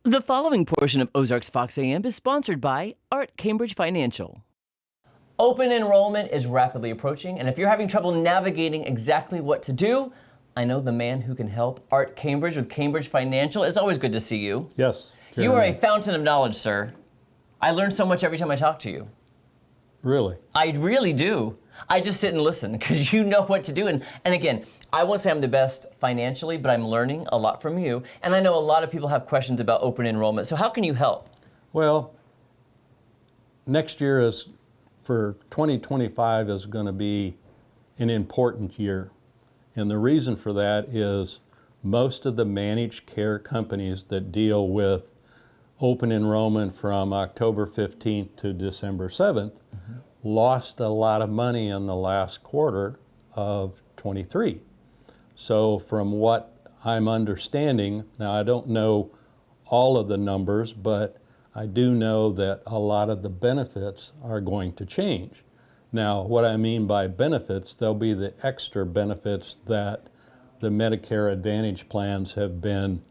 The following portion of Ozarks Fox AM is sponsored by Art Cambridge Financial. Open enrollment is rapidly approaching, and if you're having trouble navigating exactly what to do, I know the man who can help. Art Cambridge with Cambridge Financial. It's always good to see you. Yes. You are a fountain of knowledge, sir. I learn so much every time I talk to you. Really? I really do. I just sit and listen because you know what to do. And again, I won't say I'm the best financially, but I'm learning a lot from you. And I know a lot of people have questions about open enrollment. So how can you help? Well, next year is, for 2025, is going to be an important year. And the reason for that is most of the managed care companies that deal with open enrollment from October 15th to December 7th lost a lot of money in the last quarter of 23. So from what I'm understanding, now I don't know all of the numbers, but I do know that a lot of the benefits are going to change. Now, what I mean by benefits, there'll be the extra benefits that the Medicare Advantage plans have been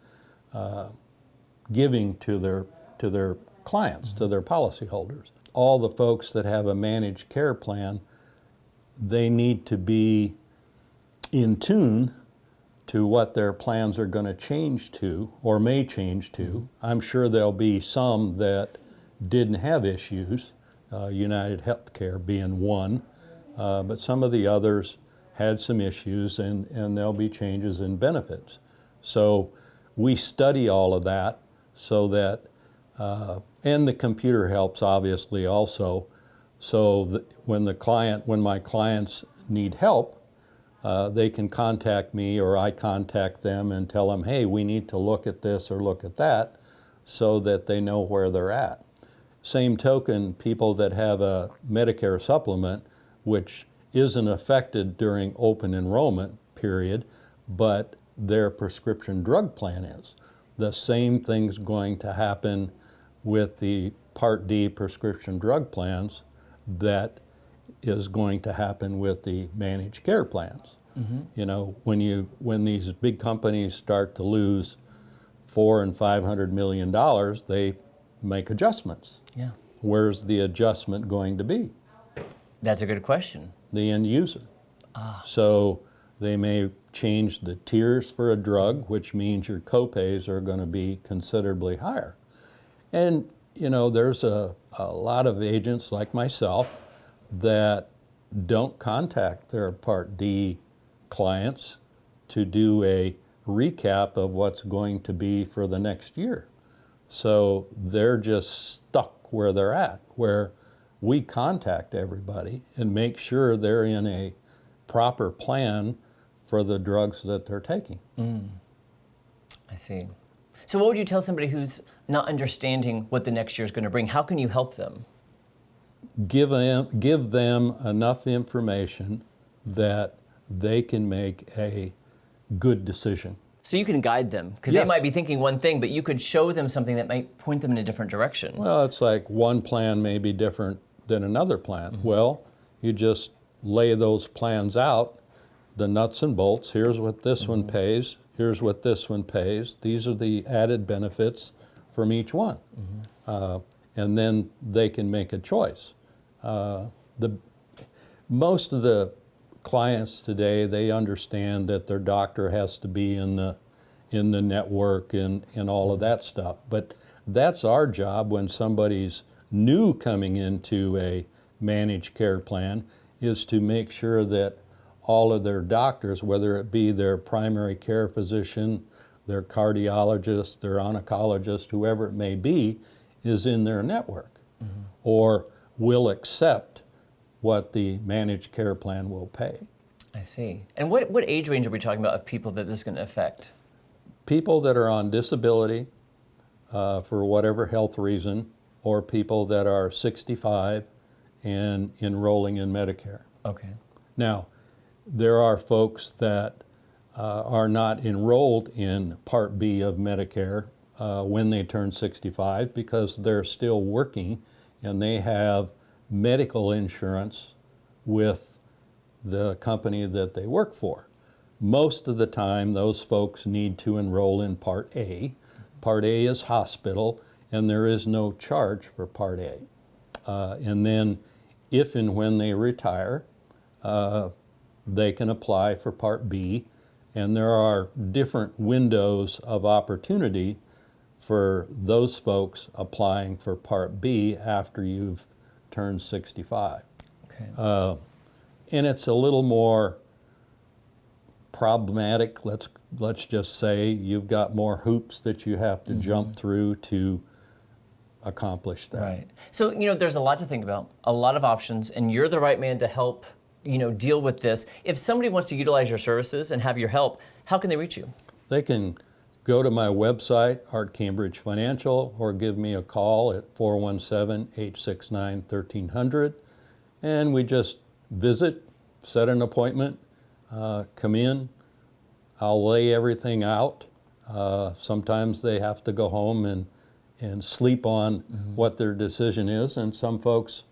giving to their clients, to their policyholders. All the folks that have a managed care plan, they need to be in tune to what their plans are going to change to or may change to. I'm sure there'll be some that didn't have issues, United Healthcare being one, but some of the others had some issues, and there'll be changes in benefits. So we study all of that so that, and the computer helps obviously also, so that when my clients need help, they can contact me or I contact them and tell them, hey, we need to look at this or look at that, so that they know where they're at. Same token, people that have a Medicare supplement, which isn't affected during open enrollment period, but their prescription drug plan is. The same thing's going to happen with the Part D prescription drug plans that is going to happen with the managed care plans. You know, when these big companies start to lose $400 and $500 million, they make adjustments. Yeah. Where's the adjustment going to be? That's a good question. The end user. So they may change the tiers for a drug, which means your copays are going to be considerably higher. And you know, there's a lot of agents like myself that don't contact their Part D clients to do a recap of what's going to be for the next year. So they're just stuck where they're at, where we contact everybody and make sure they're in a proper plan for the drugs that they're taking. I see. So what would you tell somebody who's not understanding what the next year is going to bring? How can you help them? Give them enough information that they can make a good decision. So you can guide them, because Yes. they might be thinking one thing, but you could show them something that might point them in a different direction. Well, it's like one plan may be different than another plan. Well, you just lay those plans out, the nuts and bolts. Here's what this one pays. Here's what this one pays. These are the added benefits from each one. And then they can make a choice. Most of the clients today, they understand that their doctor has to be in the network and all of that stuff. But that's our job when somebody's new coming into a managed care plan, is to make sure that all of their doctors, whether it be their primary care physician, their cardiologist, their oncologist, whoever it may be, is in their network or will accept what the managed care plan will pay. I see. And what age range are we talking about of people that this is going to affect? People that are on disability for whatever health reason, or people that are 65 and enrolling in Medicare. Okay. Now, there are folks that are not enrolled in Part B of Medicare when they turn 65 because they're still working and they have medical insurance with the company that they work for. Most of the time, those folks need to enroll in Part A Part A is hospital, and there is no charge for Part A. And then if and when they retire, they can apply for Part B, and there are different windows of opportunity for those folks applying for Part B after you've turned 65. Okay. And it's a little more problematic. Let's just say you've got more hoops that you have to jump through to accomplish that. Right. So, there's a lot to think about, a lot of options, and you're the right man to help, deal with this. If somebody wants to utilize your services and have your help, how can they reach you? They can go to my website, Art Cambridge Financial, or give me a call at 417-869-1300. And we just visit, set an appointment, come in. I'll lay everything out. Sometimes they have to go home and sleep on what their decision is, and some folks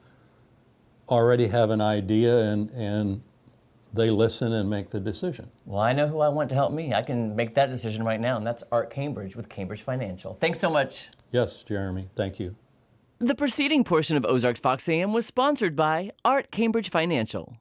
already have an idea and they listen and make the decision. Well, I know who I want to help me. I can make that decision right now, and that's Art Cambridge with Cambridge Financial. Thanks so much. Yes, Jeremy, thank you. The preceding portion of Ozarks Fox AM was sponsored by Art Cambridge Financial.